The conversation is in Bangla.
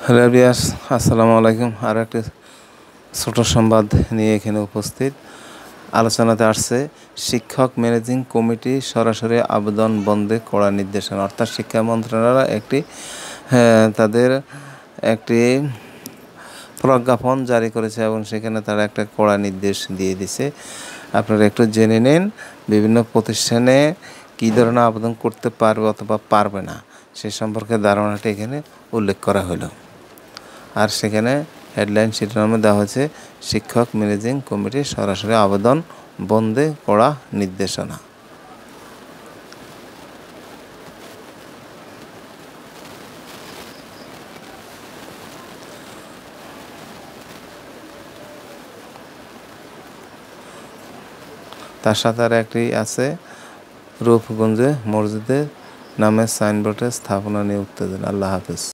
হ্যালো ভিউয়ার্স, আসসালামু আলাইকুম। আরও একটি ছোট সংবাদ নিয়ে এখানে উপস্থিত। আলোচনাতে আসছে শিক্ষক ম্যানেজিং কমিটি সরাসরি আবেদন বন্ধে কড়া নির্দেশনা। অর্থাৎ শিক্ষা মন্ত্রণালয় তাদের একটি প্রজ্ঞাপন জারি করেছে এবং সেখানে তারা একটা কড়া নির্দেশ দিয়ে দিছে। আপনারা একটু জেনে নিন বিভিন্ন প্রতিষ্ঠানে কী ধরনের আবেদন করতে পারবে অথবা পারবে না সে সম্পর্কে ধারণাটি এখানে উল্লেখ করা হলো। আর সেখানে হেডলাইন শিরোনামে দেওয়া হয়েছে শিক্ষক ম্যানেজিং কমিটি সরাসরি আবেদন বন্ধে কড়া নির্দেশনা। তার সাথে আর একটি আছে রূপগঞ্জে মসজিদের নামে সাইনবোর্ডের স্থাপনা নিয়ে উত্তেজনা। আল্লাহ হাফেজ।